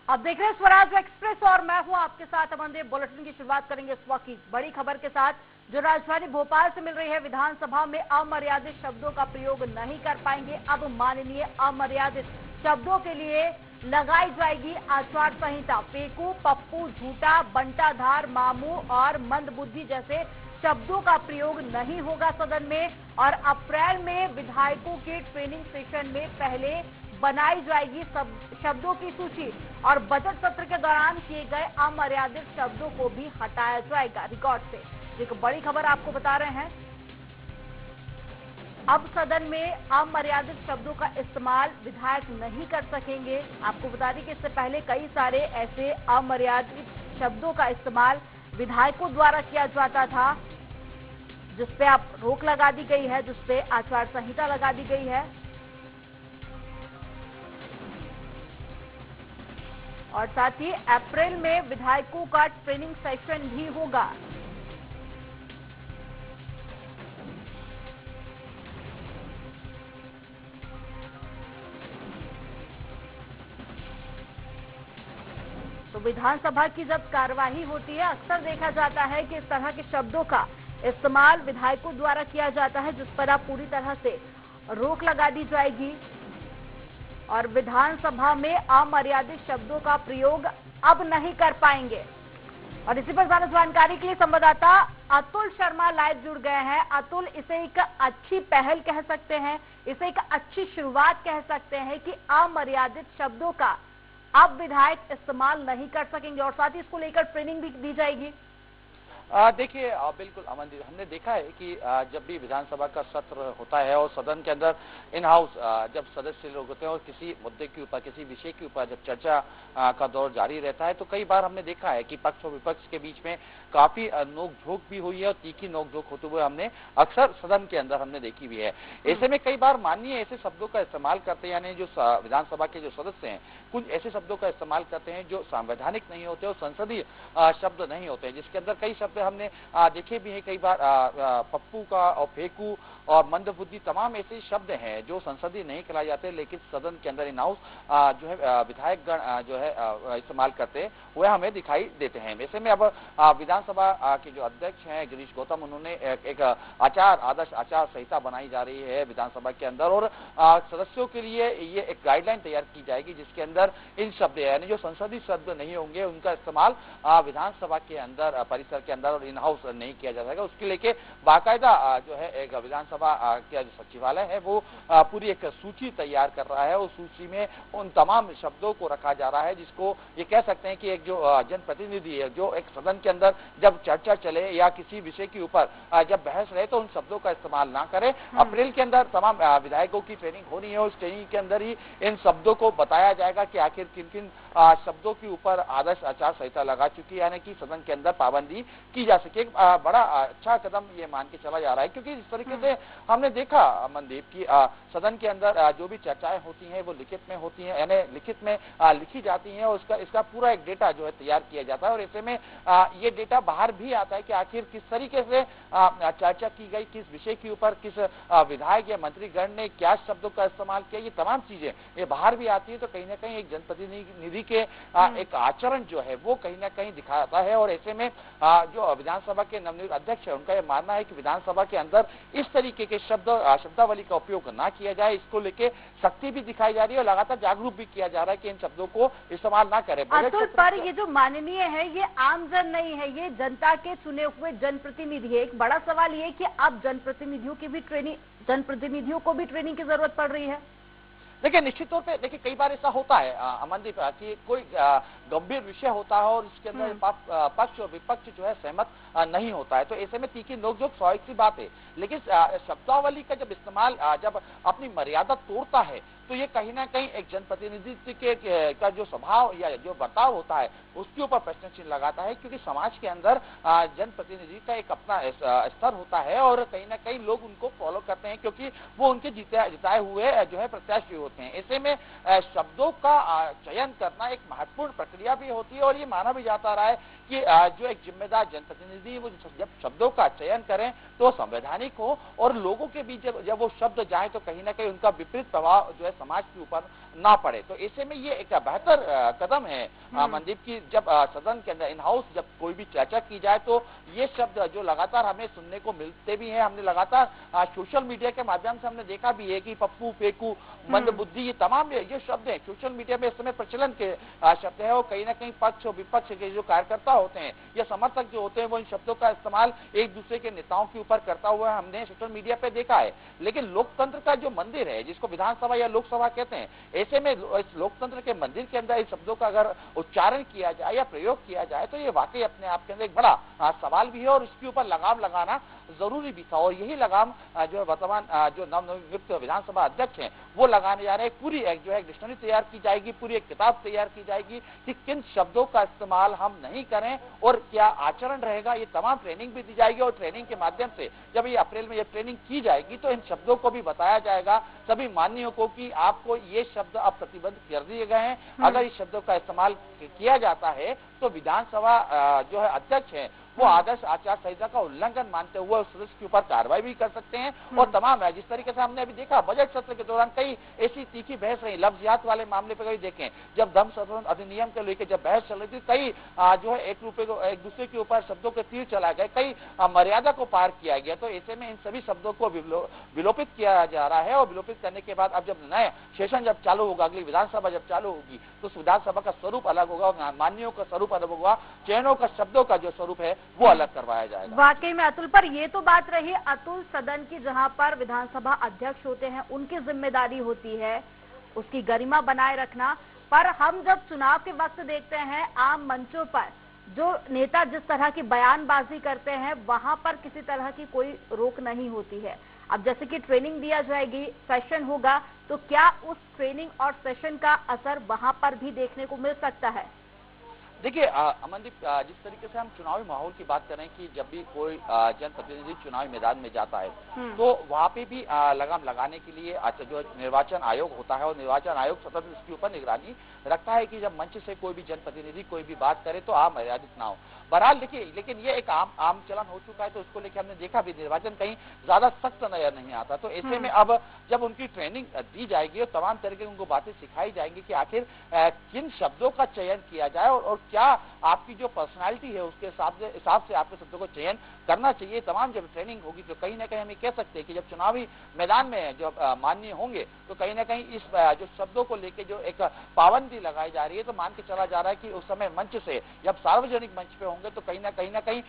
अब देख रहे हैं स्वराज एक्सप्रेस और मैं हूं आपके साथ अमनदीप। बुलेटिन की शुरुआत करेंगे इस वक्त की बड़ी खबर के साथ, जो राजधानी भोपाल से मिल रही है। विधानसभा में अमर्यादित शब्दों का प्रयोग नहीं कर पाएंगे। अब माननीय अमर्यादित शब्दों के लिए लगाई जाएगी आचार संहिता। फेंकू, पप्पू, झूठा, बंटाधार, मामू और मंदबुद्धि जैसे शब्दों का प्रयोग नहीं होगा सदन में। और अप्रैल में विधायकों के ट्रेनिंग सेशन में पहले बनाई जाएगी शब्दों की सूची और बजट सत्र के दौरान किए गए अमर्यादित शब्दों को भी हटाया जाएगा रिकॉर्ड से। एक बड़ी खबर आपको बता रहे हैं, अब सदन में अमर्यादित शब्दों का इस्तेमाल विधायक नहीं कर सकेंगे। आपको बता दें कि इससे पहले कई सारे ऐसे अमर्यादित शब्दों का इस्तेमाल विधायकों द्वारा किया जाता था, जिसपे आप रोक लगा दी गई है, जिसपे आचार संहिता लगा दी गई है। और साथ ही अप्रैल में विधायकों का ट्रेनिंग सेशन भी होगा। तो विधानसभा की जब कार्यवाही होती है, अक्सर देखा जाता है कि इस तरह के शब्दों का इस्तेमाल विधायकों द्वारा किया जाता है, जिस पर अब पूरी तरह से रोक लगा दी जाएगी और विधानसभा में अमर्यादित शब्दों का प्रयोग अब नहीं कर पाएंगे। और इसी पर ज्यादा जानकारी के लिए संवाददाता अतुल शर्मा लाइव जुड़ गए हैं। अतुल, इसे एक अच्छी पहल कह सकते हैं, इसे एक अच्छी शुरुआत कह सकते हैं कि अमर्यादित शब्दों का अब विधायक इस्तेमाल नहीं कर सकेंगे और साथ ही इसको लेकर ट्रेनिंग भी दी जाएगी। देखिए, बिल्कुल अमनदीप, हमने देखा है कि जब भी विधानसभा का सत्र होता है और सदन के अंदर इन हाउस जब सदस्य लोग होते हैं और किसी मुद्दे के ऊपर, किसी विषय के ऊपर जब चर्चा का दौर जारी रहता है, तो कई बार हमने देखा है कि पक्ष और विपक्ष के बीच में काफी नोकझोंक भी हुई है और तीखी नोकझोंक होते हुए हमने अक्सर सदन के अंदर हमने देखी भी है। ऐसे में कई बार माननीय ऐसे शब्दों का इस्तेमाल करते हैं, यानी जो विधानसभा के जो सदस्य हैं कुछ ऐसे शब्दों का इस्तेमाल करते हैं जो संवैधानिक नहीं होते और संसदीय शब्द नहीं होते, जिसके अंदर कई शब्द हमने देखे भी हैं। कई बार पप्पू का और फेंकू और मंदबुद्धि तमाम ऐसे शब्द हैं जो संसदीय नहीं कहलाए जाते, लेकिन सदन के अंदर इन हाउस जो है विधायक गण जो है इस्तेमाल करते हुए हमें दिखाई देते हैं। ऐसे में अब विधानसभा के जो अध्यक्ष हैं गिरीश गौतम, उन्होंने एक आदर्श आचार संहिता बनाई जा रही है विधानसभा के अंदर और सदस्यों के लिए ये एक गाइडलाइन तैयार की जाएगी, जिसके अंदर इन शब्द यानी जो संसदीय शब्द नहीं होंगे उनका इस्तेमाल विधानसभा के अंदर परिसर के अंदर और इन हाउस नहीं किया जा सकेगा। उसके लेके बाकायदा जो है एक विधानसभा का जो सचिवालय है वो पूरी एक सूची तैयार कर रहा है। उस सूची में उन तमाम शब्दों को रखा जा रहा है, जिसको ये कह सकते हैं कि एक जो जनप्रतिनिधि है, जो एक सदन के अंदर जब चर्चा चले या किसी विषय के ऊपर जब बहस रहे तो उन शब्दों का इस्तेमाल ना करें। अप्रैल के अंदर तमाम विधायकों की ट्रेनिंग होनी है, उस ट्रेनिंग के अंदर ही इन शब्दों को बताया जाएगा कि आखिर किन किन शब्दों के ऊपर आदर्श आचार संहिता लगा चुकी है, यानी कि सदन के अंदर पाबंदी की जा सके। बड़ा अच्छा कदम ये मान के चला जा रहा है, क्योंकि इस तरीके से हमने देखा मनदीप की सदन के अंदर जो भी चर्चाएं होती हैं वो लिखित में होती हैं, यानी लिखित में लिखी जाती हैं और इसका पूरा एक डेटा जो है तैयार किया जाता है और ऐसे में ये डेटा बाहर भी आता है कि आखिर किस तरीके से चर्चा की गई, किस विषय के ऊपर किस विधायक या मंत्रीगण ने क्या शब्दों का इस्तेमाल किया, ये तमाम चीजें ये बाहर भी आती है। तो कहीं ना कहीं एक जनप्रतिनिधि के एक आचरण जो है वो कहीं ना कहीं दिखाता है और ऐसे में जो विधानसभा के नवनियुक्त अध्यक्ष है उनका यह मानना है कि विधानसभा के अंदर इस तरीके के शब्दावली का उपयोग ना किया जाए। इसको लेके सख्ती भी दिखाई जा रही है और लगातार जागरूक भी किया जा रहा है कि इन शब्दों को इस्तेमाल ना करें। अतुल, पर ये जो माननीय है ये आमजन नहीं है, ये जनता के चुने हुए जनप्रतिनिधि है। एक बड़ा सवाल ये कि अब जनप्रतिनिधियों को भी ट्रेनिंग की जरूरत पड़ रही है। देखिए, निश्चित तौर पे देखिए कई बार ऐसा होता है अमनदीप कि कोई गंभीर विषय होता है और इसके अंदर पक्ष और विपक्ष जो है सहमत नहीं होता है, तो ऐसे में तीखी नोकझोंक स्वाभाविक सी बात है। लेकिन शब्दावली का जब इस्तेमाल जब अपनी मर्यादा तोड़ता है तो ये कहीं ना कहीं एक जनप्रतिनिधि का जो स्वभाव या जो बर्ताव होता है उसके ऊपर प्रश्न चिन्ह लगाता है, क्योंकि समाज के अंदर जनप्रतिनिधि का एक अपना स्तर होता है और कहीं ना कहीं लोग उनको फॉलो करते हैं क्योंकि वो उनके जिताए हुए जो है प्रत्याशी होते हैं। ऐसे में शब्दों का चयन करना एक महत्वपूर्ण प्रक्रिया भी होती है और ये माना भी जाता रहा है कि जो एक जिम्मेदार जनप्रतिनिधि वो जब शब्दों का चयन करें तो संवैधानिक हो और लोगों के बीच जब वो शब्द जाए तो कहीं ना कहीं उनका विपरीत प्रभाव जो है समाज के ऊपर ना पड़े। तो ऐसे में ये एक बेहतर कदम है मनदीप की, जब सदन के अंदर इन हाउस जब कोई भी चर्चा की जाए तो ये शब्द जो लगातार हमें सुनने को मिलते भी हैं, हमने लगातार सोशल मीडिया के माध्यम से हमने देखा भी है कि पप्पू, फेकू, मंदबुद्धि, ये तमाम ये शब्द हैं सोशल मीडिया में इस समय प्रचलन के शब्द है। और कहीं ना कहीं पक्ष और विपक्ष के जो कार्यकर्ता होते हैं या समर्थक जो होते हैं वो इन शब्दों का इस्तेमाल एक दूसरे के नेताओं के ऊपर करता हुआ हमने सोशल मीडिया पे देखा है। लेकिन लोकतंत्र का जो मंदिर है, जिसको विधानसभा या लोकसभा कहते हैं, ऐसे में इस लोकतंत्र के मंदिर के अंदर इन शब्दों का अगर उच्चारण किया जाए या प्रयोग किया जाए तो ये वाकई अपने आप के अंदर एक बड़ा सवाल भी है और इसके ऊपर लगाम लगाना जरूरी भी था। और यही लगाम जो वर्तमान जो नवनियुक्त विधानसभा अध्यक्ष हैं वो लगाने जा रहे हैं। पूरी एक जो है डिक्शनरी तैयार की जाएगी, पूरी एक किताब तैयार की जाएगी कि किन शब्दों का इस्तेमाल हम नहीं करें और क्या आचरण रहेगा। ये तमाम ट्रेनिंग भी दी जाएगी और ट्रेनिंग के माध्यम से जब ये अप्रैल में ये ट्रेनिंग की जाएगी तो इन शब्दों को भी बताया जाएगा सभी माननीयों को कि आपको ये शब्द अब प्रतिबंध कर दिए गए हैं। अगर इस शब्दों का इस्तेमाल किया जाता है तो विधानसभा जो है अध्यक्ष है वो आदर्श आचार संहिता का उल्लंघन मानते हुए उस सदस्य के ऊपर कार्रवाई भी कर सकते हैं। और तमाम जिस तरीके से हमने अभी देखा बजट सत्र के दौरान कई ऐसी तीखी बहस रही, लफ्जियात वाले मामले पर कभी देखें, जब धर्म संशोधन अधिनियम के लेकर जब बहस चल रही थी, कई जो है एक दूसरे के ऊपर शब्दों के तीर चलाए गए, कई मर्यादा को पार किया गया। तो ऐसे में इन सभी शब्दों को विलोपित किया जा रहा है और विलोपित करने के बाद अब जब नए सेशन जब चालू होगा, अगली विधानसभा जब चालू होगी तो उस विधानसभा का स्वरूप अलग होगा और माननीयों का स्वरूप अलग होगा, चयनों का शब्दों का जो स्वरूप है वो अलग करवाया जाएगा। वाकई में अतुल, पर ये तो बात रही अतुल सदन की, जहां पर विधानसभा अध्यक्ष होते हैं उनकी जिम्मेदारी होती है उसकी गरिमा बनाए रखना। पर हम जब चुनाव के वक्त देखते हैं आम मंचों पर जो नेता जिस तरह की बयानबाजी करते हैं वहां पर किसी तरह की कोई रोक नहीं होती है। अब जैसे कि ट्रेनिंग दिया जाएगी, सेशन होगा, तो क्या उस ट्रेनिंग और सेशन का असर वहां पर भी देखने को मिल सकता है? देखिए अमनदीप, जिस तरीके से हम चुनावी माहौल की बात करें कि जब भी कोई जनप्रतिनिधि चुनावी मैदान में जाता है तो वहां पे भी लगाम लगाने के लिए जो निर्वाचन आयोग होता है और निर्वाचन आयोग सतत इसके ऊपर निगरानी रखता है कि जब मंच से कोई भी जनप्रतिनिधि कोई भी बात करे तो अमर्यादित ना हो। बहरहाल देखिए, लेकिन ये एक आम चलन हो चुका है तो उसको लेकर हमने देखा भी निर्वाचन कहीं ज्यादा सख्त नजर नहीं आता। तो ऐसे में अब जब उनकी ट्रेनिंग दी जाएगी और तमाम तरीके की उनको बातें सिखाई जाएंगी कि आखिर किन शब्दों का चयन किया जाए और क्या आपकी जो पर्सनालिटी है उसके हिसाब से आपके शब्दों को चयन करना चाहिए। तमाम जब ट्रेनिंग होगी तो कहीं ना कहीं हम ये कह सकते हैं कि जब चुनावी मैदान में जब माननीय होंगे तो कहीं ना कहीं इस जो शब्दों को लेकर जो एक पाबंदी लगाई जा रही है तो मान के चला जा रहा है कि उस समय मंच से जब सार्वजनिक मंच पे होंगे तो कहीं ना कहीं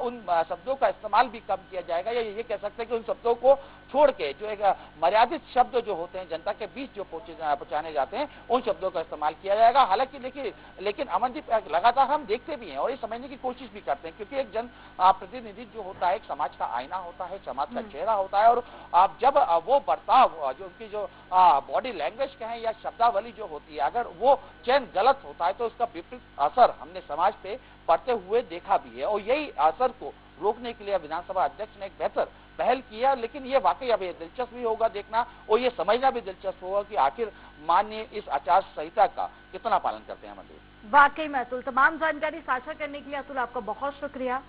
उन शब्दों का इस्तेमाल भी कम किया जाएगा, या ये कह सकते हैं कि उन शब्दों को छोड़ के जो एक मर्यादित शब्द जो होते हैं जनता के बीच जो पहुंचाने जाते हैं उन शब्दों का इस्तेमाल किया जाएगा। हालांकि देखिए, लेकिन अमनदीप लगातार हम देखते भी हैं और ये समझने की कोशिश भी करते हैं क्योंकि एक जन प्रतिनिधि जो होता है एक समाज का आईना होता है, समाज का चेहरा होता है और आप जब वो बर्ताव जो उनकी जो बॉडी लैंग्वेज कहें या शब्दावली जो होती है अगर वो चयन गलत होता है तो उसका विपरीत असर हमने समाज पे पड़ते हुए देखा भी है। और यही असर को रोकने के लिए विधानसभा अध्यक्ष ने एक बेहतर पहल किया। लेकिन ये वाकई अब दिलचस्प भी होगा देखना और ये समझना भी दिलचस्प होगा कि आखिर माननीय इस आचार संहिता का कितना पालन करते हैं मंदिर। वाकई में अतुल, तमाम जानकारी साझा करने के लिए अतुल आपका बहुत शुक्रिया।